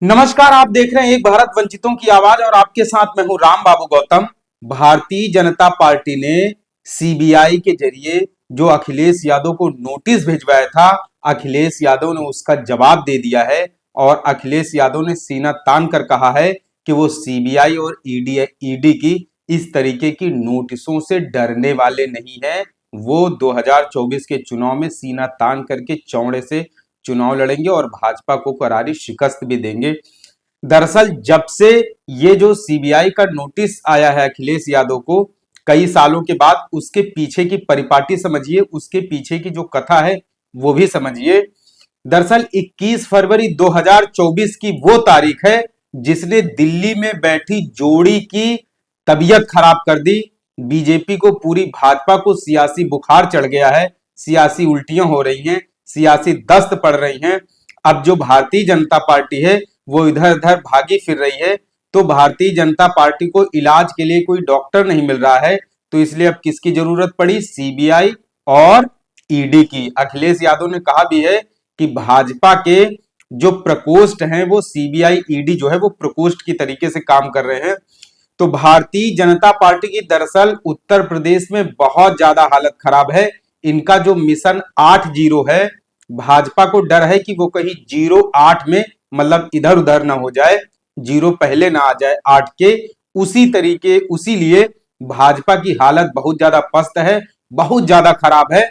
नमस्कार, आप देख रहे हैं एक भारत वंचितों की आवाज और आपके साथ मैं हूं राम बाबू गौतम। भारतीय जनता पार्टी ने सीबीआई के जरिए जो अखिलेश यादव को नोटिस भिजवाया था, अखिलेश यादव ने उसका जवाब दे दिया है और अखिलेश यादव ने सीना तान कर कहा है कि वो सीबीआई और ईडी की इस तरीके की नोटिसों से डरने वाले नहीं है। वो 2024 के चुनाव में सीना तान करके चौड़े से चुनाव लड़ेंगे और भाजपा को करारी शिकस्त भी देंगे। दरअसल जब से ये जो सीबीआई का नोटिस आया है अखिलेश यादव को कई सालों के बाद, उसके पीछे की परिपाटी समझिए, उसके पीछे की जो कथा है वो भी समझिए। दरअसल 21 फरवरी 2024 की वो तारीख है जिसने दिल्ली में बैठी जोड़ी की तबीयत खराब कर दी। बीजेपी को, पूरी भाजपा को सियासी बुखार चढ़ गया है, सियासी उल्टियां हो रही हैं, सियासी दस्त पड़ रही हैं। अब जो भारतीय जनता पार्टी है वो इधर उधर भागी फिर रही है, तो भारतीय जनता पार्टी को इलाज के लिए कोई डॉक्टर नहीं मिल रहा है, तो इसलिए अब किसकी जरूरत पड़ी? सीबीआई और ईडी की। अखिलेश यादव ने कहा भी है कि भाजपा के जो प्रकोष्ठ हैं वो सीबीआई ईडी जो है वो प्रकोष्ठ की तरीके से काम कर रहे हैं। तो भारतीय जनता पार्टी की दरअसल उत्तर प्रदेश में बहुत ज्यादा हालत खराब है। इनका जो मिशन 8-0 है, भाजपा को डर है कि वो कहीं 0-8 में, मतलब इधर उधर ना हो जाए, 0 पहले ना आ जाए 8 के। उसी तरीके, उसी लिए भाजपा की हालत बहुत ज्यादा पस्त है, बहुत ज्यादा खराब है।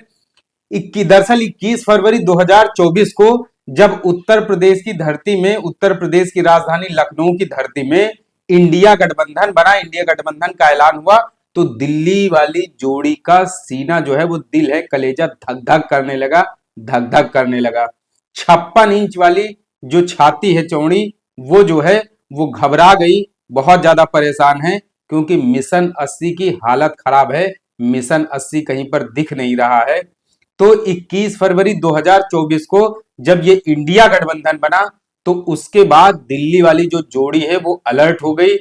दरअसल 21 फरवरी 2024 को जब उत्तर प्रदेश की धरती में, उत्तर प्रदेश की राजधानी लखनऊ की धरती में इंडिया गठबंधन बना, इंडिया गठबंधन का ऐलान हुआ, तो दिल्ली वाली जोड़ी का सीना जो है वो, दिल है, कलेजा धक धक करने लगा, धक धक करने लगा। 56 इंच वाली जो छाती है चौड़ी, वो जो है वो घबरा गई, बहुत ज्यादा परेशान है, क्योंकि मिशन 80 की हालत खराब है। मिशन 80 कहीं पर दिख नहीं रहा है। तो 21 फरवरी 2024 को जब ये इंडिया गठबंधन बना, तो उसके बाद दिल्ली वाली जो जोड़ी है वो अलर्ट हो गई।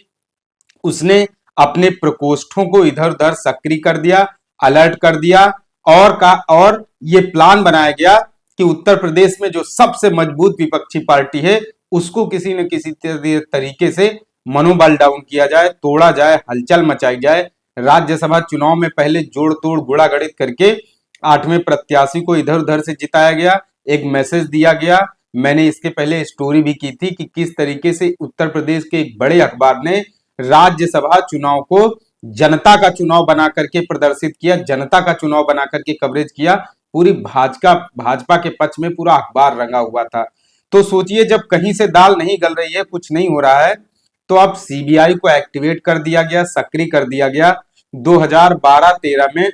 उसने अपने प्रकोष्ठों को इधर उधर सक्रिय कर दिया, अलर्ट कर दिया, और ये प्लान बनाया गया कि उत्तर प्रदेश में जो सबसे मजबूत विपक्षी पार्टी है उसको किसी न किसी तरीके से मनोबल डाउन किया जाए, तोड़ा जाए, हलचल मचाई जाए। राज्यसभा चुनाव में पहले जोड़ तोड़ गुड़ा गणित करके 8वें प्रत्याशी को इधर उधर से जिताया गया, एक मैसेज दिया गया। मैंने इसके पहले स्टोरी भी की थी कि किस तरीके से उत्तर प्रदेश के एक बड़े अखबार ने राज्यसभा चुनाव को जनता का चुनाव बना करके प्रदर्शित किया, जनता का चुनाव बना करके कवरेज किया। पूरी भाजपा के पक्ष में पूरा अखबार रंगा हुआ था। तो सोचिए, जब कहीं से दाल नहीं गल रही है, कुछ नहीं हो रहा है, तो अब सीबीआई को एक्टिवेट कर दिया गया, सक्रिय कर दिया गया। 2012-13 में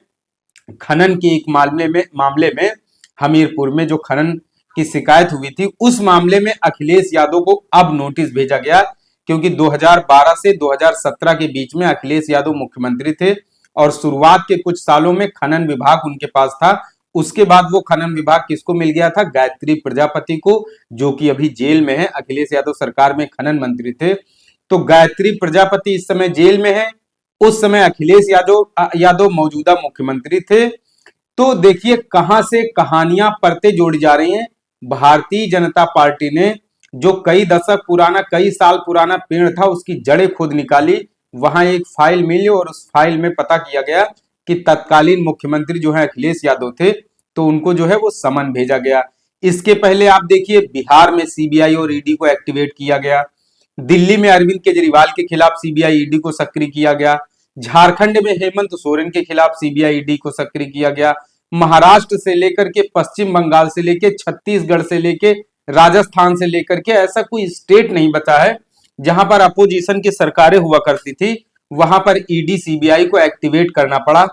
खनन के एक मामले में हमीरपुर में जो खनन की शिकायत हुई थी, उस मामले में अखिलेश यादव को अब नोटिस भेजा गया, क्योंकि 2012 से 2017 के बीच में अखिलेश यादव मुख्यमंत्री थे और शुरुआत के कुछ सालों में खनन विभाग उनके पास था। उसके बाद वो खनन विभाग किसको मिल गया था? गायत्री प्रजापति को, जो कि अभी जेल में है। अखिलेश यादव सरकार में खनन मंत्री थे, तो गायत्री प्रजापति इस समय जेल में है। उस समय अखिलेश यादव मौजूदा मुख्यमंत्री थे। तो देखिए कहां से कहानियां परतें जोड़ी जा रही हैं। भारतीय जनता पार्टी ने जो कई दशक पुराना, कई साल पुराना पेड़ था, उसकी जड़ें खोद निकाली। वहां एक फाइल मिली और उस फाइल में पता किया गया कि तत्कालीन मुख्यमंत्री जो है अखिलेश यादव थे, तो उनको जो है वो समन भेजा गया। इसके पहले आप देखिए, बिहार में सीबीआई और ईडी को एक्टिवेट किया गया, दिल्ली में अरविंद केजरीवाल के खिलाफ सीबीआई ईडी को सक्रिय किया गया, झारखंड में हेमंत सोरेन के खिलाफ सीबीआई ईडी को सक्रिय किया गया, महाराष्ट्र से लेकर के पश्चिम बंगाल से लेकर छत्तीसगढ़ से लेकर राजस्थान से लेकर के ऐसा कोई स्टेट नहीं बचा है जहां पर अपोजिशन की सरकारें हुआ करती थी, वहां पर ईडी सीबीआई को एक्टिवेट करना पड़ा।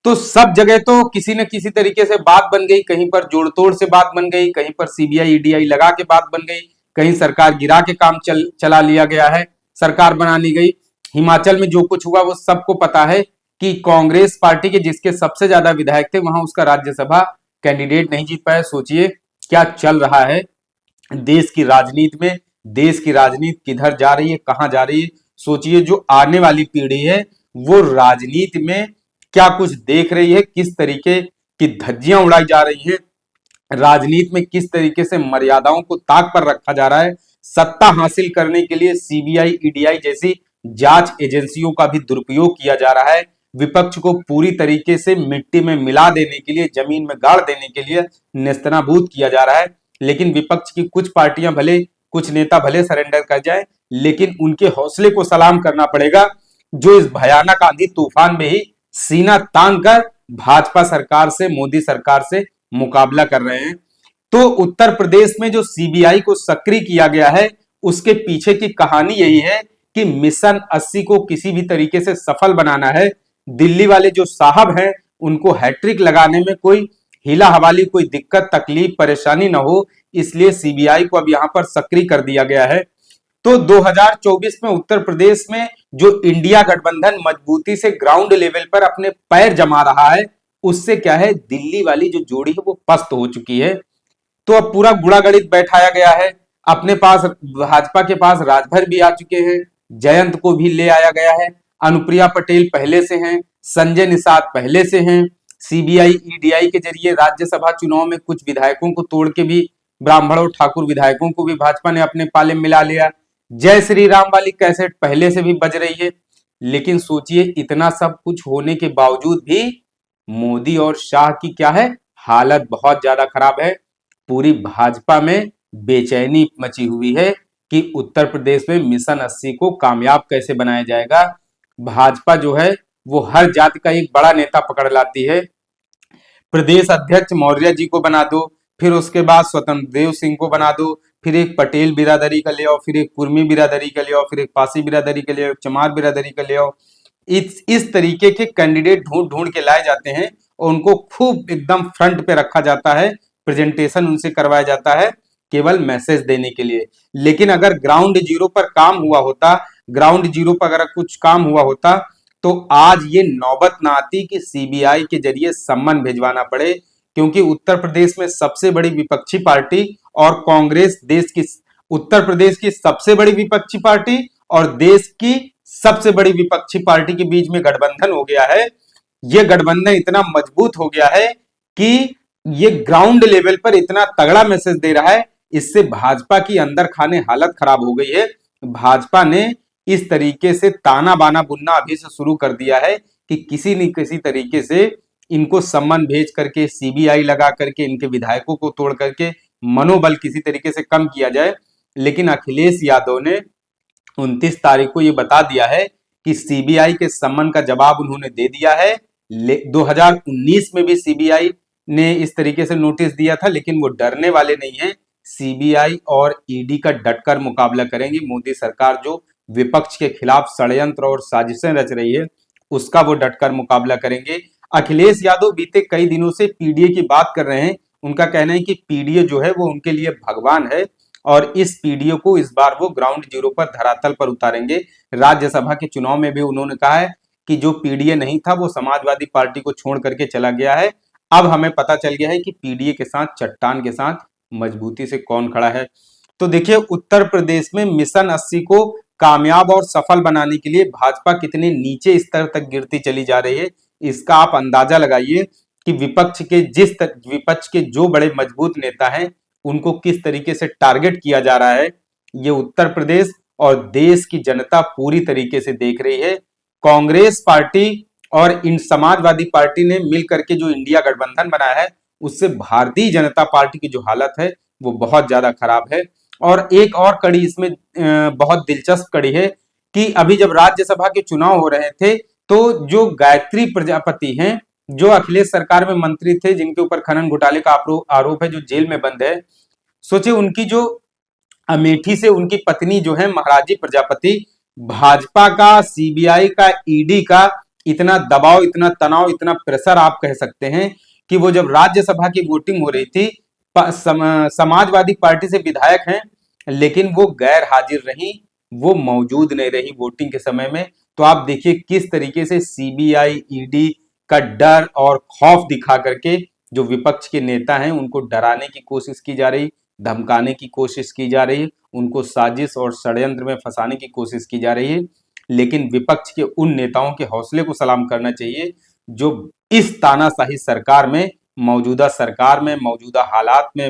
तो सब जगह तो किसी न किसी तरीके से बात बन गई, कहीं पर जोड़ तोड़ से बात बन गई, कहीं पर सीबीआई ईडीआई लगा के बात बन गई, कहीं सरकार गिरा के काम चला लिया गया है, सरकार बना ली गई। हिमाचल में जो कुछ हुआ वो सबको पता है कि कांग्रेस पार्टी के जिसके सबसे ज्यादा विधायक थे, वहां उसका राज्यसभा कैंडिडेट नहीं जीत पाया। सोचिए क्या चल रहा है देश की राजनीति में, देश की राजनीति किधर जा रही है, कहां जा रही है। सोचिए जो आने वाली पीढ़ी है वो राजनीति में क्या कुछ देख रही है, किस तरीके की धज्जियां उड़ाई जा रही हैं, राजनीति में किस तरीके से मर्यादाओं को ताक पर रखा जा रहा है, सत्ता हासिल करने के लिए सीबीआई, ईडीआई जैसी जांच एजेंसियों का भी दुरुपयोग किया जा रहा है। विपक्ष को पूरी तरीके से मिट्टी में मिला देने के लिए, जमीन में गाड़ देने के लिए नेस्तनाबूद किया जा रहा है। लेकिन विपक्ष की कुछ पार्टियां भले, कुछ नेता भले सरेंडर कर जाए, लेकिन उनके हौसले को सलाम करना पड़ेगा, जो इस भयानक आंधी तूफान में ही सीना तान कर भाजपा सरकार से, मोदी सरकार से मुकाबला कर रहे हैं। तो उत्तर प्रदेश में जो सीबीआई को सक्रिय किया गया है, उसके पीछे की कहानी यही है कि मिशन 80 को किसी भी तरीके से सफल बनाना है। दिल्ली वाले जो साहब हैं, उनको हैट्रिक लगाने में कोई हिला हवाली, कोई दिक्कत, तकलीफ, परेशानी ना हो, इसलिए सीबीआई को अब यहां पर सक्रिय कर दिया गया है। तो 2024 में उत्तर प्रदेश में जो इंडिया गठबंधन मजबूती से ग्राउंड लेवल पर अपने पैर जमा रहा है, उससे क्या है, दिल्ली वाली जो जोड़ी है वो पस्त हो चुकी है। तो अब पूरा गुड़ा गणित बैठाया गया है। अपने पास भाजपा के पास राजभर भी आ चुके हैं, जयंत को भी ले आया गया है, अनुप्रिया पटेल पहले से हैं, संजय निषाद पहले से हैं। सीबीआई, ईडीआई के जरिए राज्यसभा चुनाव में कुछ विधायकों को तोड़ के भी, ब्राह्मण और ठाकुर विधायकों को भी भाजपा ने अपने पाले में मिला लिया। जय श्री राम वाली कैसेट पहले से भी बज रही है। लेकिन सोचिए, इतना सब कुछ होने के बावजूद भी मोदी और शाह की क्या है, हालत बहुत ज्यादा खराब है। पूरी भाजपा में बेचैनी मची हुई है कि उत्तर प्रदेश में मिशन 80 को कामयाब कैसे बनाया जाएगा। भाजपा जो है वो हर जाति का एक बड़ा नेता पकड़ लाती है। प्रदेश अध्यक्ष मौर्य जी को बना दो, फिर उसके बाद स्वतंत्र देव सिंह को बना दो, फिर एक पटेल बिरादरी का ले आओ, फिर एक कुर्मी बिरादरी का ले आओ, फिर एक पासी बिरादरी का ले आओ, चमार बिरादरी का ले आओ। इस तरीके के कैंडिडेट ढूंढ ढूंढ के लाए जाते हैं और उनको खूब एकदम फ्रंट पे रखा जाता है, प्रेजेंटेशन उनसे करवाया जाता है केवल मैसेज देने के लिए। लेकिन अगर ग्राउंड जीरो पर काम हुआ होता, ग्राउंड जीरो पर अगर कुछ काम हुआ होता, तो आज ये नौबत ना आती कि सीबीआई के जरिए सम्मन भिजवाना पड़े। क्योंकि उत्तर प्रदेश में सबसे बड़ी विपक्षी पार्टी और कांग्रेस, देश की, उत्तर प्रदेश की सबसे बड़ी विपक्षी पार्टी और देश की सबसे बड़ी विपक्षी पार्टी के बीच में गठबंधन हो गया है। ये गठबंधन इतना मजबूत हो गया है कि ये ग्राउंड लेवल पर इतना तगड़ा मैसेज दे रहा है, इससे भाजपा की अंदर खाने हालत खराब हो गई है। भाजपा ने इस तरीके से ताना बाना बुनना अभी से शुरू कर दिया है कि किसी न किसी तरीके से इनको सम्मन भेज करके, सीबीआई लगा करके, इनके विधायकों को तोड़ करके मनोबल किसी तरीके से कम किया जाए। लेकिन अखिलेश यादव ने 29 तारीख को यह बता दिया है कि सीबीआई के सम्मन का जवाब उन्होंने दे दिया है। 2019 में भी सीबीआई ने इस तरीके से नोटिस दिया था, लेकिन वो डरने वाले नहीं है। सीबीआई और ईडी का डटकर मुकाबला करेंगे। मोदी सरकार जो विपक्ष के खिलाफ षड्यंत्र और साजिशें रच रही है, उसका वो डटकर मुकाबला करेंगे। अखिलेश यादव बीते कई दिनों से पीडीए की बात कर रहे हैं। उनका कहना है कि पीडीए जो है वो उनके लिए भगवान है और इस पीडीए को इस बार वो ग्राउंड जीरो पर, धरातल पर उतारेंगे। राज्यसभा के चुनाव में भी उन्होंने कहा है कि जो पीडीए नहीं था वो समाजवादी पार्टी को छोड़ करके चला गया है। अब हमें पता चल गया है कि पीडीए के साथ, चट्टान के साथ मजबूती से कौन खड़ा है। तो देखिए, उत्तर प्रदेश में मिशन 80 को कामयाब और सफल बनाने के लिए भाजपा कितने नीचे स्तर तक गिरती चली जा रही है, इसका आप अंदाजा लगाइए कि विपक्ष के जो बड़े मजबूत नेता हैं, उनको किस तरीके से टारगेट किया जा रहा है। ये उत्तर प्रदेश और देश की जनता पूरी तरीके से देख रही है। कांग्रेस पार्टी और इन समाजवादी पार्टी ने मिल करके जो इंडिया गठबंधन बनाया है, उससे भारतीय जनता पार्टी की जो हालत है वो बहुत ज्यादा खराब है। और एक और कड़ी इसमें बहुत दिलचस्प कड़ी है कि अभी जब राज्यसभा के चुनाव हो रहे थे, तो जो गायत्री प्रजापति हैं, जो अखिलेश सरकार में मंत्री थे, जिनके ऊपर खनन घोटाले का आरोप है, जो जेल में बंद है, सोचिए उनकी जो अमेठी से उनकी पत्नी जो है महाराजी प्रजापति, भाजपा का, सीबीआई का, ईडी का इतना दबाव, इतना तनाव, इतना प्रेशर आप कह सकते हैं कि वो जब राज्यसभा की वोटिंग हो रही थी, समाजवादी पार्टी से विधायक हैं, लेकिन वो गैर हाजिर रही, वो मौजूद नहीं रही वोटिंग के समय में। तो आप देखिए किस तरीके से सीबीआई, ईडी का डर और खौफ दिखा करके जो विपक्ष के नेता हैं उनको डराने की कोशिश की जा रही, धमकाने की कोशिश की जा रही, उनको साजिश और षड्यंत्र में फंसाने की कोशिश की जा रही है। लेकिन विपक्ष के उन नेताओं के हौसले को सलाम करना चाहिए जो इस तानाशाही सरकार में, मौजूदा सरकार में, मौजूदा हालात में,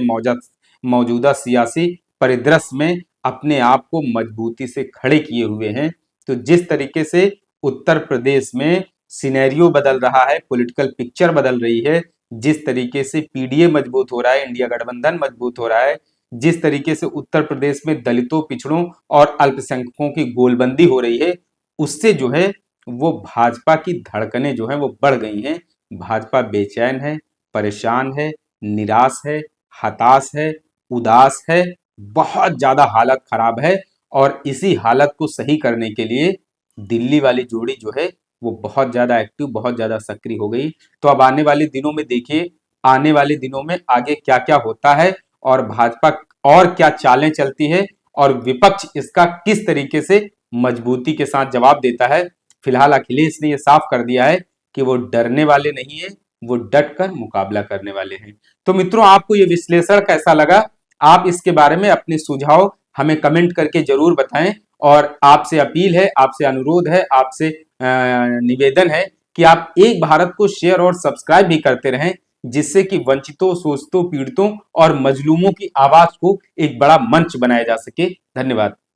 मौजूदा सियासी परिदृश्य में अपने आप को मजबूती से खड़े किए हुए हैं। तो जिस तरीके से उत्तर प्रदेश में सिनेरियो बदल रहा है, पॉलिटिकल पिक्चर बदल रही है, जिस तरीके से पीडीए मजबूत हो रहा है, इंडिया गठबंधन मजबूत हो रहा है, जिस तरीके से उत्तर प्रदेश में दलितों, पिछड़ों और अल्पसंख्यकों की गोलबंदी हो रही है, उससे जो है वो भाजपा की धड़कनें जो है वो बढ़ गई हैं। भाजपा बेचैन है, परेशान है, निराश है, हताश है, उदास है, बहुत ज्यादा हालत खराब है। और इसी हालत को सही करने के लिए दिल्ली वाली जोड़ी जो है वो बहुत ज्यादा एक्टिव, बहुत ज्यादा सक्रिय हो गई। तो अब आने वाले दिनों में देखिए, आने वाले दिनों में आगे क्या क्या होता है और भाजपा और क्या चालें चलती है और विपक्ष इसका किस तरीके से मजबूती के साथ जवाब देता है। फिलहाल अखिलेश ने यह साफ कर दिया है कि वो डरने वाले नहीं है, वो डट कर मुकाबला करने वाले हैं। तो मित्रों, आपको ये विश्लेषण कैसा लगा? आप इसके बारे में अपने सुझाव हमें कमेंट करके जरूर बताएं। और आपसे अपील है, आपसे अनुरोध है, आपसे निवेदन है कि आप एक भारत को शेयर और सब्सक्राइब भी करते रहें, जिससे कि वंचितों, शोषितों, पीड़ितों और मजलूमों की आवाज को एक बड़ा मंच बनाया जा सके। धन्यवाद।